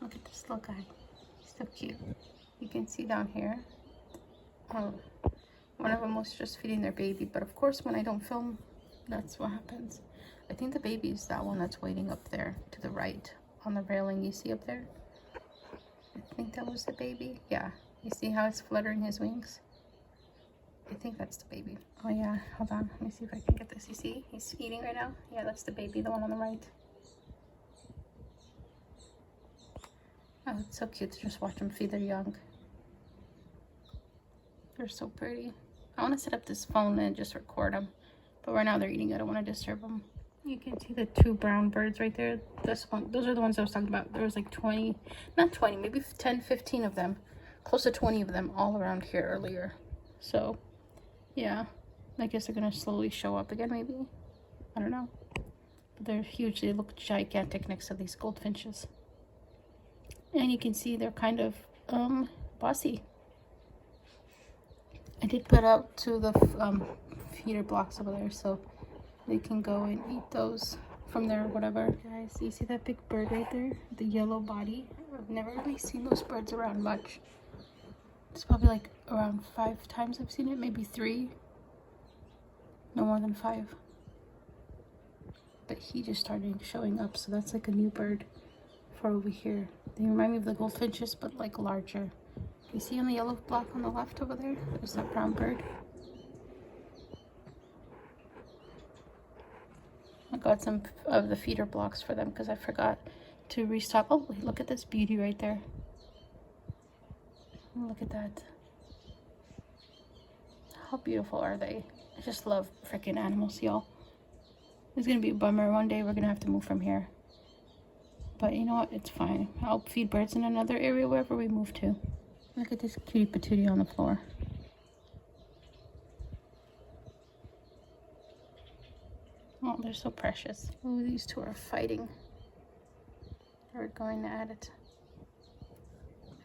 Look at this little guy. He's so cute. You can see down here. One of them was just feeding their baby, but of course when I don't film, that's what happens. I think the baby is that one that's waiting up there to the right on the railing. You see up there? I think that was the baby. Yeah. You see how it's fluttering his wings? I think that's the baby. Oh yeah, hold on. Let me see if I can get this. You see? He's feeding right now. Yeah, that's the baby, the one on the right. Oh, it's so cute to just watch them feed their young. They're so pretty. I want to set up this phone and just record them. But right now they're eating. I don't want to disturb them. You can see the two brown birds right there. This one, those are the ones I was talking about. There was like 20, not 20, maybe 10, 15 of them. Close to 20 of them all around here earlier. So, yeah. I guess they're going to slowly show up again, maybe. I don't know. But they're huge. They look gigantic next to these goldfinches. And you can see they're kind of bossy. I did put out to the feeder blocks over there so they can go and eat those from there or whatever. Guys, you see that big bird right there? The yellow body? I've never really seen those birds around much. It's probably like around 5 times I've seen it, maybe 3. No more than 5. But he just started showing up, so that's like a new bird for over here. They remind me of the goldfinches, but like larger. You see on the yellow block on the left over there? There's that brown bird. I got some of the feeder blocks for them because I forgot to restock. Oh, look at this beauty right there. Look at that. How beautiful are they? I just love freaking animals, y'all. It's gonna be a bummer. One day we're gonna have to move from here. But you know what? It's fine. I'll feed birds in another area wherever we move to. Look at this cutie patootie on the floor. Oh, they're so precious. Oh, these two are fighting. They're going at it.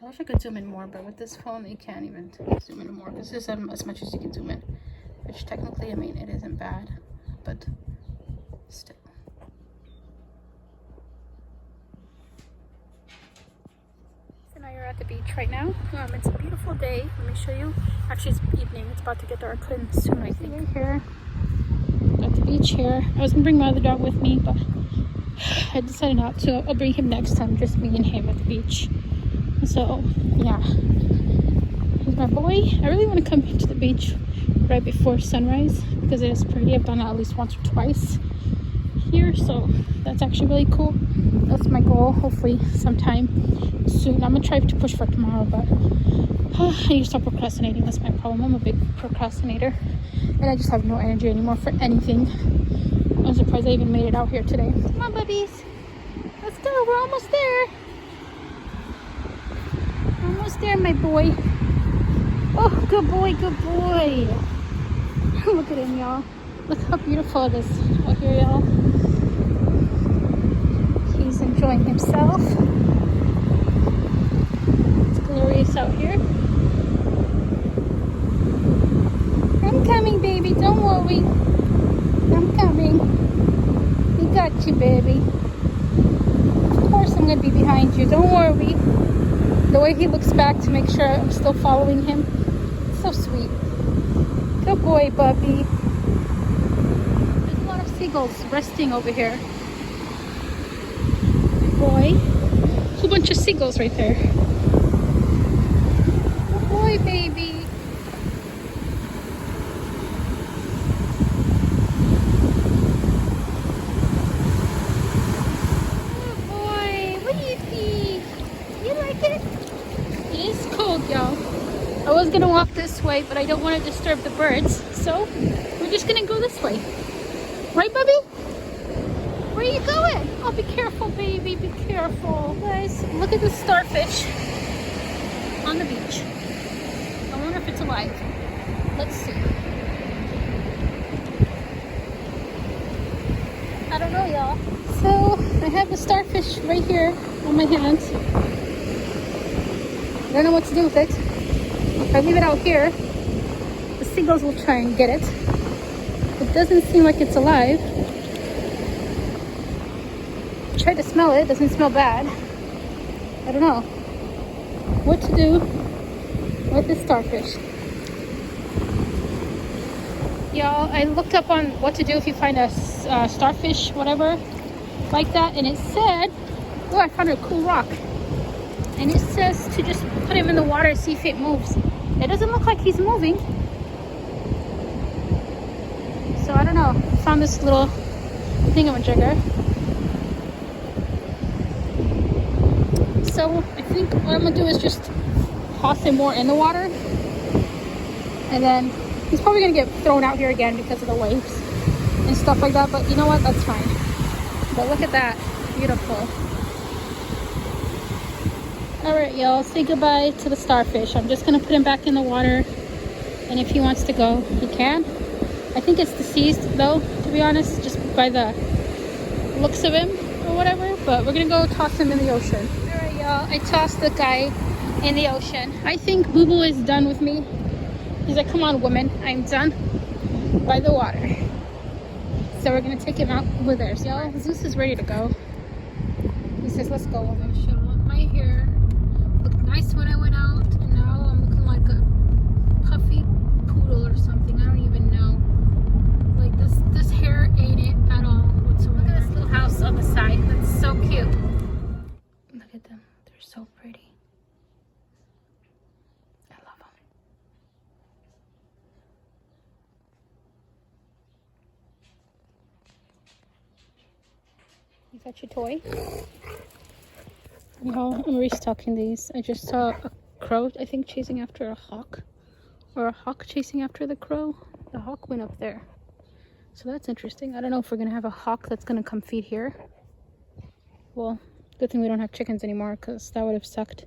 I wish I could zoom in more, but with this phone, you can't even zoom in more. This is as much as you can zoom in. Which technically, I mean, it isn't bad, but still. So now you're at the beach right now. It's a beautiful day. Let me show you. Actually, it's evening. It's about to get dark soon, I think. Here at the beach here. I was gonna bring my other dog with me, but I decided not to. I'll bring him next time, just me and him at the beach. So yeah, here's my boy. I really want to come to the beach right before sunrise because it is pretty. I've done it at least once or twice here, so that's actually really cool. That's my goal, hopefully sometime soon. I'm gonna try to push for tomorrow, but I need to stop procrastinating. That's my problem. I'm a big procrastinator and I just have no energy anymore for anything. I'm surprised I even made it out here today. Come on, bubbies, let's go. We're almost there. Almost there, my boy. Oh, good boy, good boy. Look at him, y'all. Look how beautiful it is out here, y'all. He's enjoying himself. It's glorious out here. I'm coming, baby. Don't worry. I'm coming. We got you, baby. Of course I'm going to be behind you. Don't worry. The way he looks back to make sure I'm still following him. It's so sweet. Good boy, Bubby. There's a lot of seagulls resting over here. Good boy. A whole bunch of seagulls right there. Good boy, baby. Good boy. What do you think? You like it? It is cold, y'all. I was gonna walk this way, but I don't want to disturb the birds, so we're just gonna go this way. Right, Bubby? Where are you going? Oh, be careful, baby. Be careful. Guys, look at the starfish on the beach. I wonder if it's alive. Let's see. I don't know, y'all. So I have the starfish right here on my hands. I don't know what to do with it. If I leave it out here, the seagulls will try and get it. It doesn't seem like it's alive. Tried to smell it. It doesn't smell bad. I don't know what to do with the starfish. Y'all, I looked up on what to do if you find a starfish, whatever, like that, and it said, oh, I found a cool rock. And it says to just put him in the water and see if it moves. It doesn't look like he's moving. So I don't know. I found this little thingamajigger. So I think what I'm gonna do is just toss him more in the water. And then he's probably gonna get thrown out here again because of the waves and stuff like that. But you know what? That's fine. But look at that. Beautiful. Alright, y'all. Say goodbye to the starfish. I'm just gonna put him back in the water. And if he wants to go, he can. I think it's deceased though, to be honest, just by the looks of him or whatever. But we're gonna go toss him in the ocean. Alright, y'all. I tossed the guy in the ocean. I think Boo Boo is done with me. He's like, come on, woman, I'm done by the water. So we're gonna take him out over there. So y'all, Zeus is ready to go. He says, let's go, woman. Should want my hair looked nice when I went out, and now I'm looking like a puffy poodle or something. I don't even know. Like this hair ain't it at all whatsoever. Look at this little house on the side. That's so cute. Look at them. They're so pretty. You got your toy? No, I'm restocking these. I just saw a crow, I think, chasing after a hawk. Or a hawk chasing after the crow. The hawk went up there. So that's interesting. I don't know if we're going to have a hawk that's going to come feed here. Well, good thing we don't have chickens anymore because that would have sucked.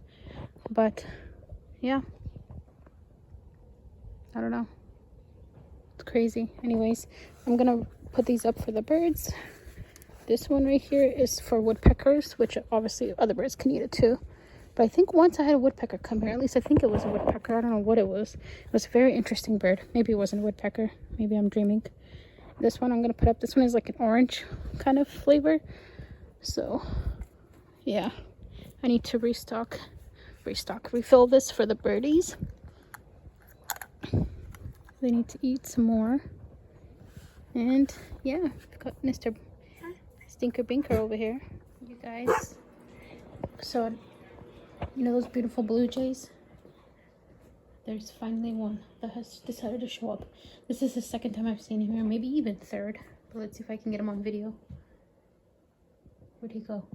But, yeah. I don't know. It's crazy. Anyways, I'm going to put these up for the birds. This one right here is for woodpeckers, which obviously other birds can eat it too. But I think once I had a woodpecker come here. At least I think it was a woodpecker. I don't know what it was. It was a very interesting bird. Maybe it wasn't a woodpecker. Maybe I'm dreaming. This one I'm going to put up. This one is like an orange kind of flavor. So, yeah. I need to refill this for the birdies. They need to eat some more. And, yeah. I've got Mr. Stinker Binker over here, you guys. So, you know those beautiful blue jays? There's finally one that has decided to show up. This is the second time I've seen him here, maybe even third. But let's see if I can get him on video. Where'd he go?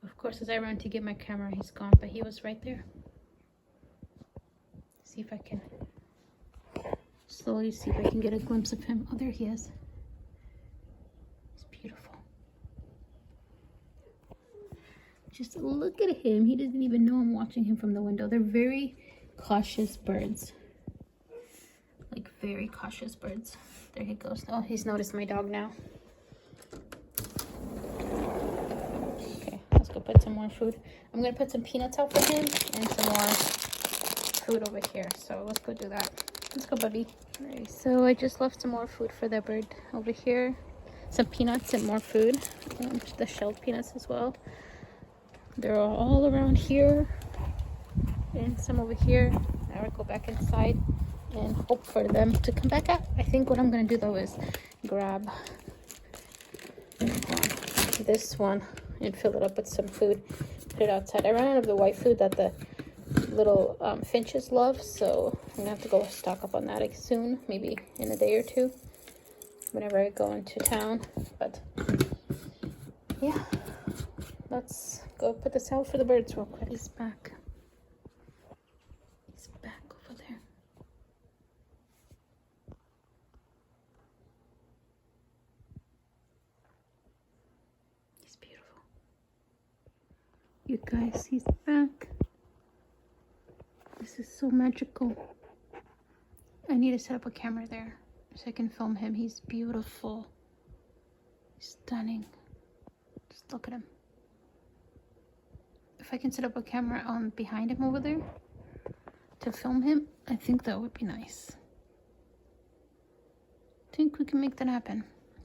Of course, as I ran to get my camera, he's gone, but he was right there. See if I can slowly see if I can get a glimpse of him. Oh, there he is. Just look at him. He doesn't even know I'm watching him from the window. They're very cautious birds. Like very cautious birds. There he goes. Oh, he's noticed my dog now. Okay, let's go put some more food. I'm going to put some peanuts out for him and some more food over here. So let's go do that. Let's go, buddy. Alright, so I just left some more food for that bird over here. Some peanuts and more food. The shelled peanuts as well. They're all around here and some over here. Now I'll go back inside and hope for them to come back out. I think what I'm going to do though is grab this one and fill it up with some food. Put it outside. I ran out of the white food that the little finches love. So I'm going to have to go stock up on that soon. Maybe in a day or two. Whenever I go into town. But yeah. Let's go put this out for the birds real quick. He's back. He's back over there. He's beautiful. You guys, he's back. This is so magical. I need to set up a camera there so I can film him. He's beautiful. He's stunning. Just look at him. If I can set up a camera on behind him over there to film him, I think that would be nice. I think we can make that happen.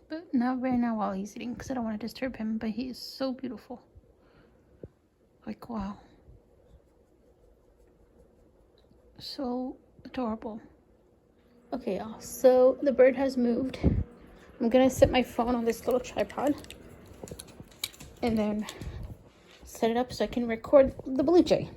But not right now while he's eating because I don't want to disturb him. But he is so beautiful. Like, wow. So adorable. Okay, y'all, so the bird has moved. I'm gonna set my phone on this little tripod and then set it up so I can record the blue jay.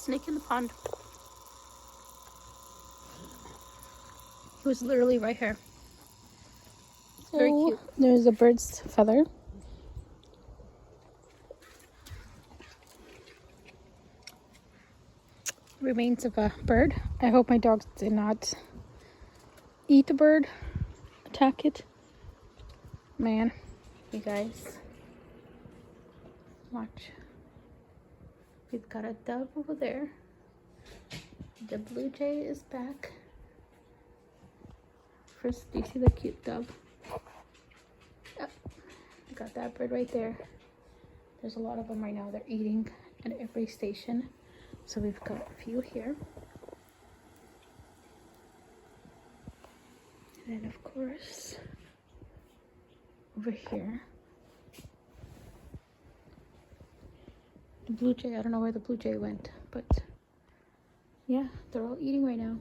snake in the pond. He was literally right here. It's very cute. There's a bird's feather. Remains of a bird. I hope my dogs did not eat the bird, attack it. Man, you guys, watch. We've got a dove over there. The blue jay is back. First, do you see the cute dove? Oh, got that bird right there. There's a lot of them right now. They're eating at every station. So we've got a few here. And of course, over here, the blue jay. I don't know where the blue jay went, but yeah, they're all eating right now.